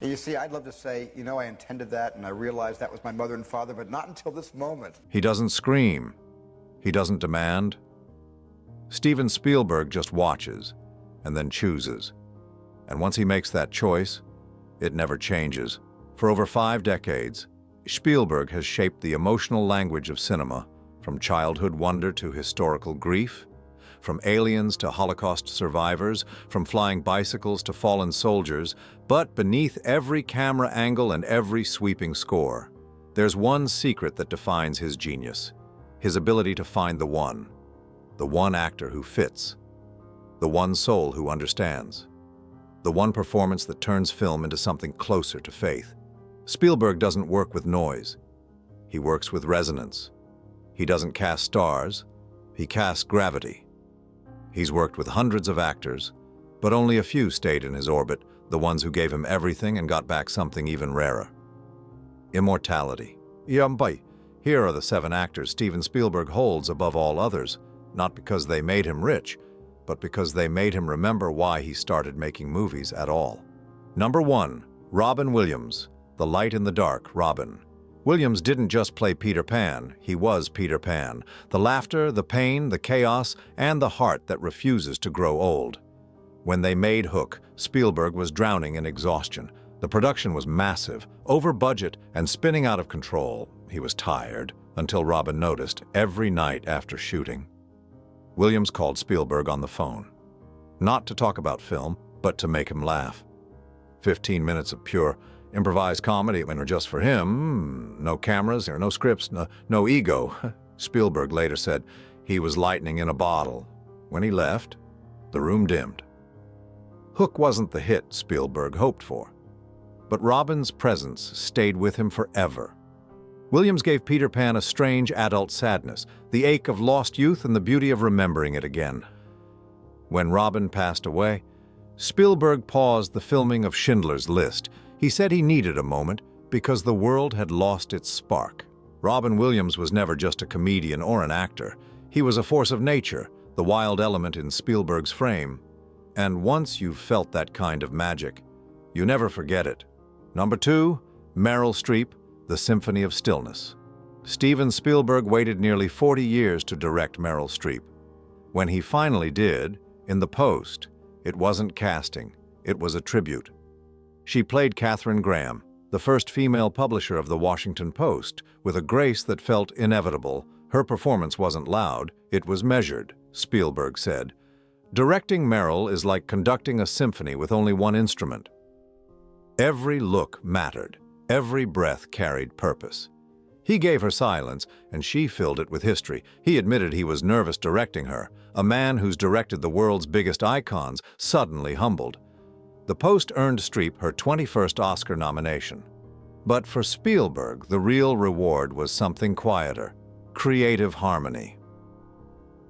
You see, I'd love to say, I intended that and I realized that was my mother and father, but not until this moment. He doesn't scream. He doesn't demand. Steven Spielberg just watches and then chooses. And once he makes that choice, it never changes. For over 5 decades, Spielberg has shaped the emotional language of cinema, from childhood wonder to historical grief, from aliens to Holocaust survivors, from flying bicycles to fallen soldiers, but beneath every camera angle and every sweeping score, there's one secret that defines his genius: his ability to find the one actor who fits, the one soul who understands, the one performance that turns film into something closer to faith. Spielberg doesn't work with noise. He works with resonance. He doesn't cast stars, he casts gravity. He's worked with hundreds of actors, but only a few stayed in his orbit, the ones who gave him everything and got back something even rarer: immortality. Here are the 7 actors Steven Spielberg holds above all others, not because they made him rich, but because they made him remember why he started making movies at all. Number 1, Robin Williams, the light in the dark Robin. Williams didn't just play Peter Pan, he was Peter Pan. The laughter, the pain, the chaos, and the heart that refuses to grow old. When they made Hook, Spielberg was drowning in exhaustion. The production was massive, over budget, and spinning out of control. He was tired, until Robin noticed every night after shooting. Williams called Spielberg on the phone. Not to talk about film, but to make him laugh. 15 minutes of pure, improvised comedy were just for him. No cameras, no scripts, no ego. Spielberg later said he was lightning in a bottle. When he left, the room dimmed. Hook wasn't the hit Spielberg hoped for, but Robin's presence stayed with him forever. Williams gave Peter Pan a strange adult sadness, the ache of lost youth and the beauty of remembering it again. When Robin passed away, Spielberg paused the filming of Schindler's List. He said he needed a moment because the world had lost its spark. Robin Williams was never just a comedian or an actor. He was a force of nature, the wild element in Spielberg's frame. And once you've felt that kind of magic, you never forget it. Number 2, Meryl Streep, The Symphony of Stillness. Steven Spielberg waited nearly 40 years to direct Meryl Streep. When he finally did, in the post, it wasn't casting, it was a tribute. She played Katharine Graham, the first female publisher of the Washington Post, with a grace that felt inevitable. Her performance wasn't loud, it was measured, Spielberg said. Directing Meryl is like conducting a symphony with only one instrument. Every look mattered, every breath carried purpose. He gave her silence, and she filled it with history. He admitted he was nervous directing her. A man who's directed the world's biggest icons, suddenly humbled. The Post earned Streep her 21st Oscar nomination. But for Spielberg, the real reward was something quieter: creative harmony.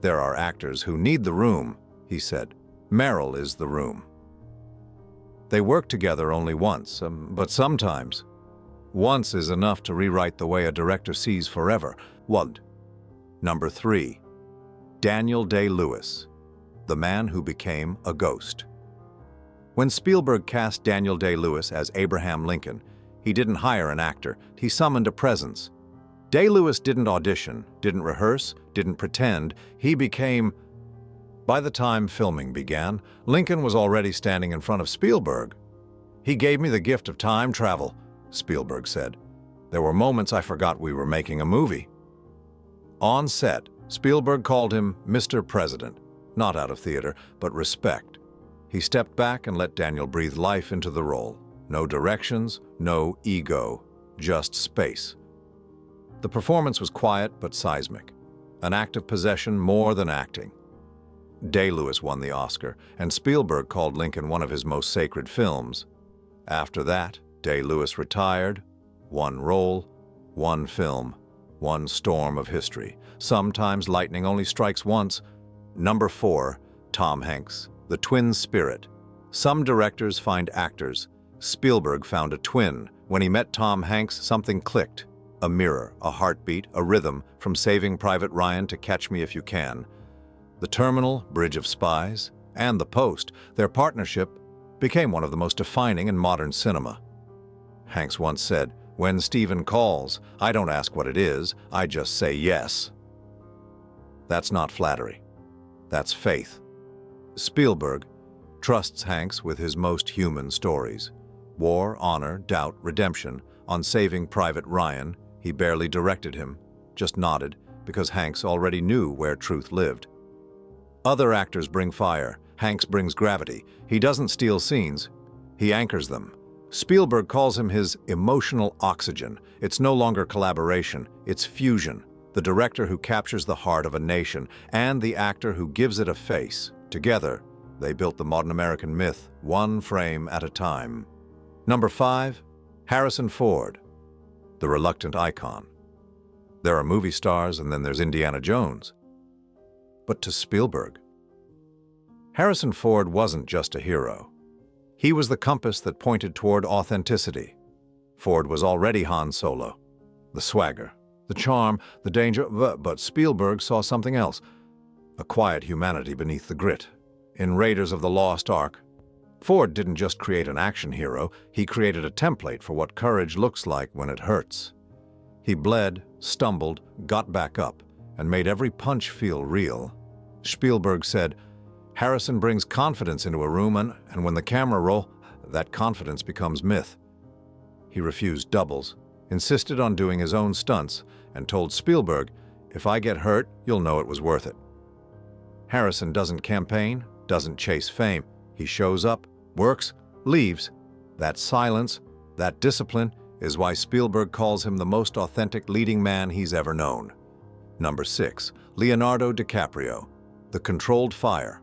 There are actors who need the room, he said. Meryl is the room. They work together only once, but sometimes once is enough to rewrite the way a director sees forever. Number 3, Daniel Day-Lewis, the man who became a ghost. When Spielberg cast Daniel Day-Lewis as Abraham Lincoln, he didn't hire an actor, he summoned a presence. Day-Lewis didn't audition, didn't rehearse, didn't pretend, he became... By the time filming began, Lincoln was already standing in front of Spielberg. "He gave me the gift of time travel," Spielberg said. "There were moments I forgot we were making a movie." On set, Spielberg called him Mr. President, not out of theater, but respect. He stepped back and let Daniel breathe life into the role. No directions, no ego, just space. The performance was quiet but seismic, an act of possession more than acting. Day-Lewis won the Oscar, and Spielberg called Lincoln one of his most sacred films. After that, Day-Lewis retired. One role, one film, one storm of history. Sometimes lightning only strikes once. Number 4, Tom Hanks, the twin spirit. Some directors find actors. Spielberg found a twin. When he met Tom Hanks, something clicked. A mirror, a heartbeat, a rhythm, from Saving Private Ryan to Catch Me If You Can. The Terminal, Bridge of Spies, and The Post, their partnership became one of the most defining in modern cinema. Hanks once said, "When Steven calls, I don't ask what it is, I just say yes." That's not flattery. That's faith. Spielberg trusts Hanks with his most human stories. War, honor, doubt, redemption. On Saving Private Ryan, he barely directed him, just nodded, because Hanks already knew where truth lived. Other actors bring fire. Hanks brings gravity. He doesn't steal scenes. He anchors them. Spielberg calls him his emotional oxygen. It's no longer collaboration, it's fusion. The director who captures the heart of a nation and the actor who gives it a face. Together, they built the modern American myth, one frame at a time. Number 5, Harrison Ford, the reluctant icon. There are movie stars and then there's Indiana Jones. But to Spielberg, Harrison Ford wasn't just a hero. He was the compass that pointed toward authenticity. Ford was already Han Solo, the swagger, the charm, the danger, but Spielberg saw something else, a quiet humanity beneath the grit. In Raiders of the Lost Ark, Ford didn't just create an action hero, he created a template for what courage looks like when it hurts. He bled, stumbled, got back up, and made every punch feel real. Spielberg said, "Harrison brings confidence into a room, and when the camera rolls, that confidence becomes myth." He refused doubles, insisted on doing his own stunts, and told Spielberg, "If I get hurt, you'll know it was worth it." Harrison doesn't campaign, doesn't chase fame. He shows up, works, leaves. That silence, that discipline, is why Spielberg calls him the most authentic leading man he's ever known. Number 6, Leonardo DiCaprio, the controlled fire.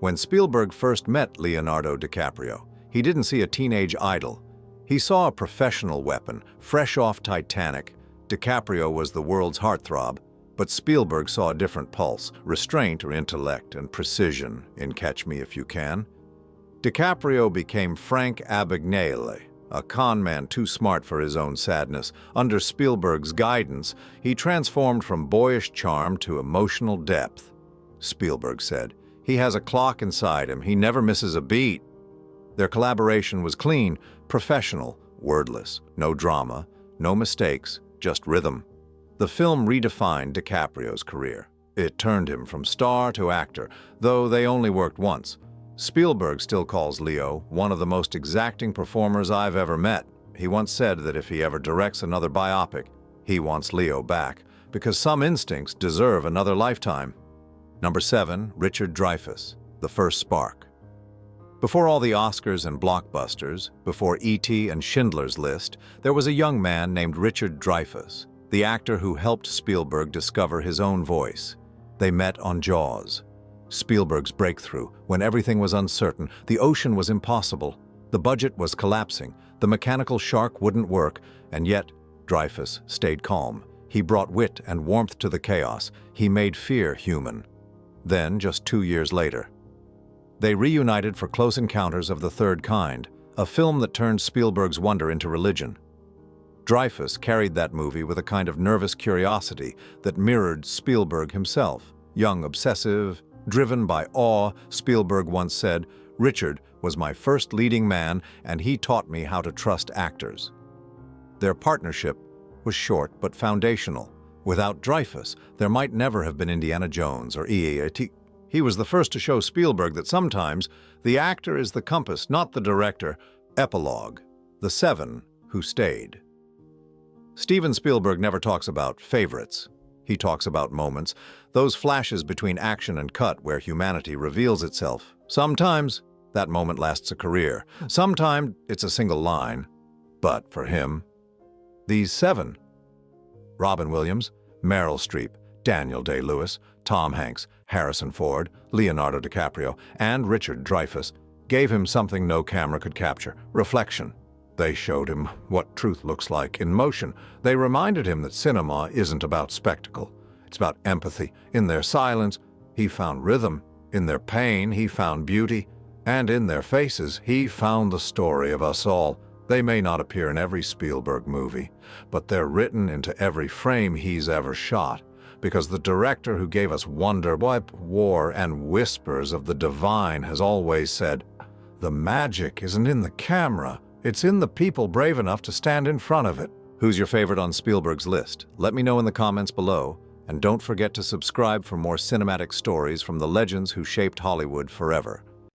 When Spielberg first met Leonardo DiCaprio, he didn't see a teenage idol. He saw a professional weapon, fresh off Titanic. DiCaprio was the world's heartthrob, but Spielberg saw a different pulse, restraint or intellect, and precision in Catch Me If You Can. DiCaprio became Frank Abagnale, a con man too smart for his own sadness. Under Spielberg's guidance, he transformed from boyish charm to emotional depth. Spielberg said, "He has a clock inside him, he never misses a beat." Their collaboration was clean, professional, wordless, no drama, no mistakes, just rhythm. The film redefined DiCaprio's career. It turned him from star to actor, though they only worked once. Spielberg still calls Leo one of the most exacting performers I've ever met. He once said that if he ever directs another biopic, he wants Leo back, because some instincts deserve another lifetime. Number 7, Richard Dreyfuss, The First Spark. Before all the Oscars and blockbusters, before E.T. and Schindler's List, there was a young man named Richard Dreyfuss, the actor who helped Spielberg discover his own voice. They met on Jaws. Spielberg's breakthrough, when everything was uncertain, the ocean was impossible, the budget was collapsing, the mechanical shark wouldn't work, and yet Dreyfuss stayed calm. He brought wit and warmth to the chaos. He made fear human. Then, just 2 years later, they reunited for Close Encounters of the Third Kind, a film that turned Spielberg's wonder into religion. Dreyfuss carried that movie with a kind of nervous curiosity that mirrored Spielberg himself. Young, obsessive, driven by awe, Spielberg once said, "Richard was my first leading man, and he taught me how to trust actors." Their partnership was short but foundational. Without Dreyfuss, there might never have been Indiana Jones or E.A.T. He was the first to show Spielberg that sometimes the actor is the compass, not the director. Epilogue, the 7 who stayed. Steven Spielberg never talks about favorites. He talks about moments, those flashes between action and cut where humanity reveals itself. Sometimes that moment lasts a career. Sometimes it's a single line. But for him, these 7, Robin Williams, Meryl Streep, Daniel Day-Lewis, Tom Hanks, Harrison Ford, Leonardo DiCaprio, and Richard Dreyfuss, gave him something no camera could capture: reflection. They showed him what truth looks like in motion. They reminded him that cinema isn't about spectacle. It's about empathy. In their silence, he found rhythm. In their pain, he found beauty. And in their faces, he found the story of us all. They may not appear in every Spielberg movie, but they're written into every frame he's ever shot. Because the director who gave us Wonder, War, and Whispers of the Divine has always said, "The magic isn't in the camera, It's in the people brave enough to stand in front of it. Who's your favorite on Spielberg's list? Let me know in the comments below, and don't forget to subscribe for more cinematic stories from the legends who shaped Hollywood forever.